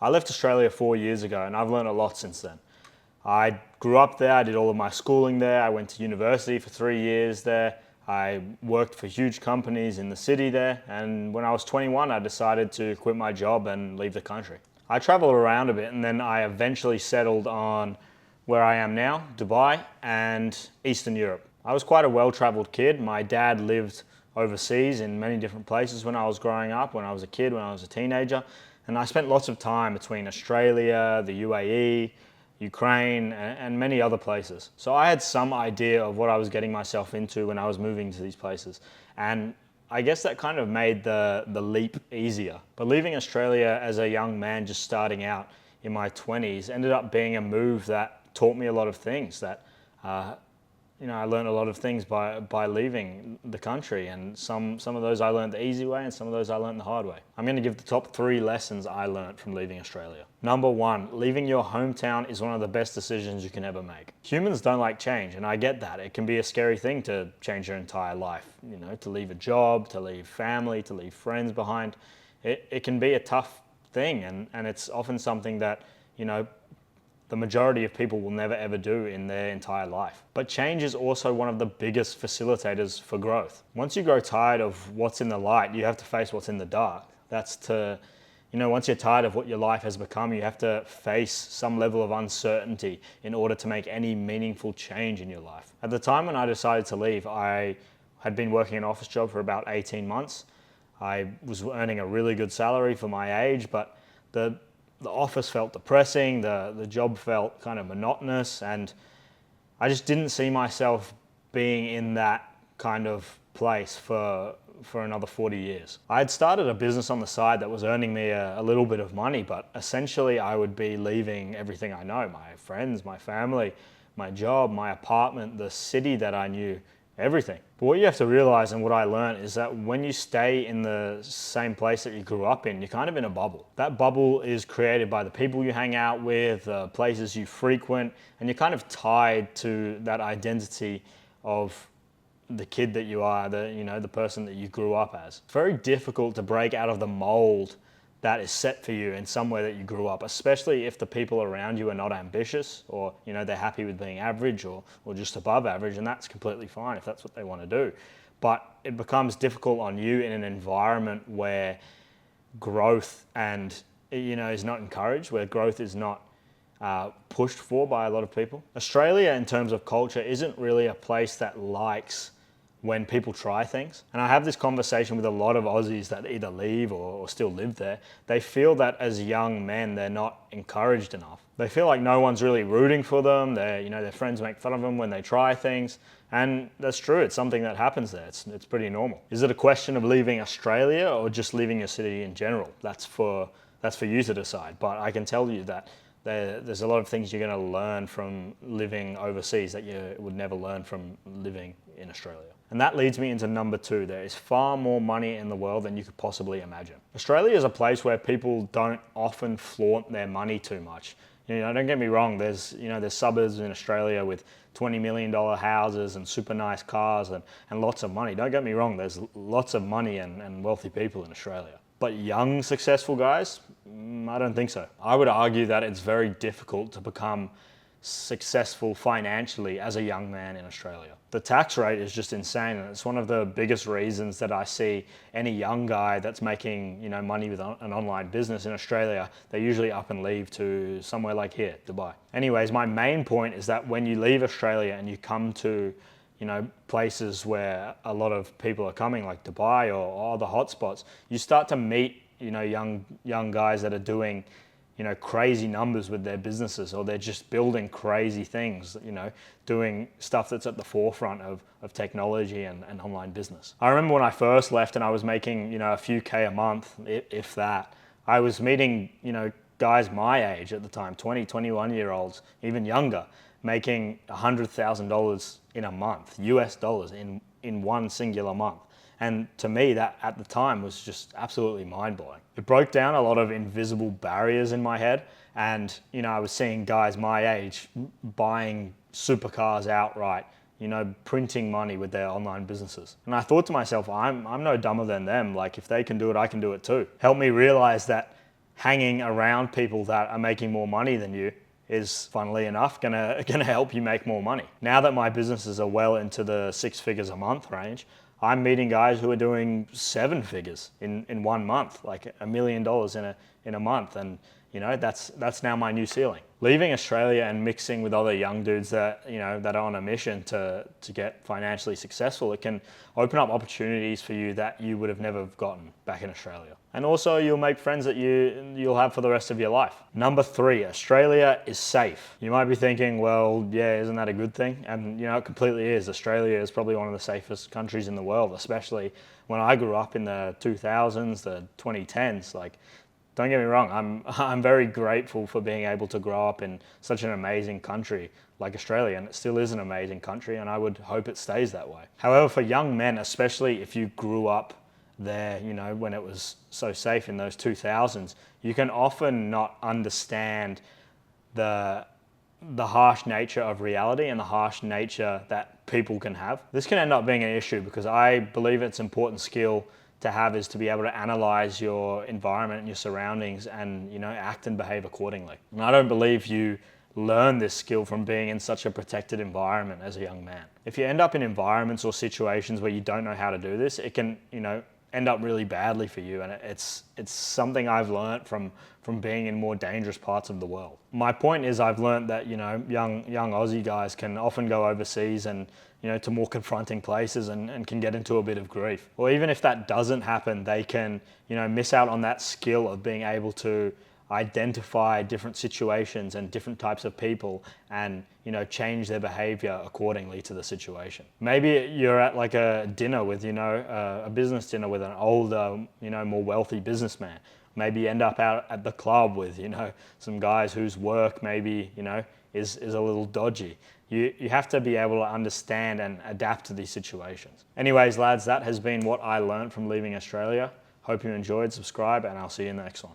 I left Australia 4 years ago and I've learned a lot since then. I grew up there, I did all of my schooling there, I went to university for 3 years there, I worked for huge companies in the city there, and when I was 21 I decided to quit my job and leave the country. I traveled around a bit and then I eventually settled on where I am now, Dubai and Eastern Europe. I was quite a well-traveled kid. My dad lived overseas in many different places when I was growing up, when I was a kid, when I was a teenager, and I spent lots of time between Australia, the UAE, Ukraine, and many other places. So I had some idea of what I was getting myself into when I was moving to these places. And I guess that kind of made the leap easier. But leaving Australia as a young man just starting out in my 20s ended up being a move that taught me a lot of things that I learned a lot of things by leaving the country, and some of those I learned the easy way and some of those I learned the hard way. I'm going to give the top 3 lessons I learned from leaving Australia. Number 1, leaving your hometown is one of the best decisions you can ever make. Humans don't like change, and I get that. It can be a scary thing to change your entire life, to leave a job, to leave family, to leave friends behind. It can be a tough thing, and it's often something that, the majority of people will never ever do in their entire life. But change is also one of the biggest facilitators for growth. Once you grow tired of what's in the light, you have to face what's in the dark. Once you're tired of what your life has become, you have to face some level of uncertainty in order to make any meaningful change in your life. At the time when I decided to leave, I had been working an office job for about 18 months. I was earning a really good salary for my age, but the office felt depressing, the job felt kind of monotonous, and I just didn't see myself being in that kind of place for another 40 years. I had started a business on the side that was earning me a little bit of money, but essentially I would be leaving everything I know, my friends, my family, my job, my apartment, the city that I knew, everything. But what you have to realize, and what I learned, is that when you stay in the same place that you grew up in, you're kind of in a bubble. That bubble is created by the people you hang out with, the places you frequent, and you're kind of tied to that identity of the kid that you are, the person that you grew up as. It's very difficult to break out of the mold that is set for you in somewhere that you grew up, especially if the people around you are not ambitious, or they're happy with being average or just above average, and that's completely fine if that's what they want to do. But it becomes difficult on you in an environment where growth is not encouraged, where growth is not pushed for by a lot of people. Australia, in terms of culture, isn't really a place that likes when people try things. And I have this conversation with a lot of Aussies that either leave or still live there. They feel that as young men, they're not encouraged enough. They feel like no one's really rooting for them. Their friends make fun of them when they try things. And that's true, it's something that happens there. It's pretty normal. Is it a question of leaving Australia or just leaving your city in general? That's for you to decide. But I can tell you that there's a lot of things you're going to learn from living overseas that you would never learn from living in Australia. And that leads me into number 2. There is far more money in the world than you could possibly imagine. Australia is a place where people don't often flaunt their money too much. Don't get me wrong, there's suburbs in Australia with $20 million houses and super nice cars and lots of money. Don't get me wrong, there's lots of money and wealthy people in Australia. But young, successful guys, I don't think so. I would argue that it's very difficult to become successful financially as a young man in Australia. The tax rate is just insane, and it's one of the biggest reasons that I see any young guy that's making money with an online business in Australia, they usually up and leave to somewhere like here, Dubai. Anyways, my main point is that when you leave Australia and you come to places where a lot of people are coming, like Dubai or other hotspots, you start to meet young guys that are doing crazy numbers with their businesses, or they're just building crazy things, doing stuff that's at the forefront of technology and online business. I remember when I first left and I was making, a few K a month, if that. I was meeting, guys my age at the time, 20, 21-year-olds, even younger, making $100,000 in a month, US dollars, in one singular month. And to me, that at the time was just absolutely mind-blowing. It broke down a lot of invisible barriers in my head. And, I was seeing guys my age buying supercars outright, printing money with their online businesses. And I thought to myself, I'm no dumber than them. Like, if they can do it, I can do it too. Helped me realize that hanging around people that are making more money than you is, funnily enough, gonna help you make more money. Now that my businesses are well into the 6 figures a month range, I'm meeting guys who are doing 7 figures in 1 month, like $1 million in a month, and that's now my new ceiling. Leaving Australia and mixing with other young dudes that that are on a mission to get financially successful, it can open up opportunities for you that you would have never gotten back in Australia. And also you'll make friends that you'll have for the rest of your life. Number 3, Australia is safe. You might be thinking, well, yeah, isn't that a good thing? And it completely is. Australia is probably one of the safest countries in the world, especially when I grew up in the 2000s, the 2010s. Like, don't get me wrong, I'm very grateful for being able to grow up in such an amazing country like Australia, and it still is an amazing country, and I would hope it stays that way. However, for young men, especially if you grew up there, when it was so safe in those 2000s, you can often not understand the harsh nature of reality and the harsh nature that people can have. This can end up being an issue because I believe it's an important skill to have is to be able to analyze your environment and your surroundings and act and behave accordingly. And I don't believe you learn this skill from being in such a protected environment as a young man. If you end up in environments or situations where you don't know how to do this, it can end up really badly for you, and it's something I've learned from being in more dangerous parts of the world. My point is I've learned that young Aussie guys can often go overseas and to more confronting places and can get into a bit of grief. Or even if that doesn't happen, they can miss out on that skill of being able to identify different situations and different types of people and change their behavior accordingly to the situation. Maybe you're at like a dinner with a business dinner with an older more wealthy businessman. Maybe you end up out at the club with some guys whose work maybe is a little dodgy. You have to be able to understand and adapt to these situations. Anyways, lads, that has been what I learned from leaving Australia. Hope you enjoyed. Subscribe, and I'll see you in the next one.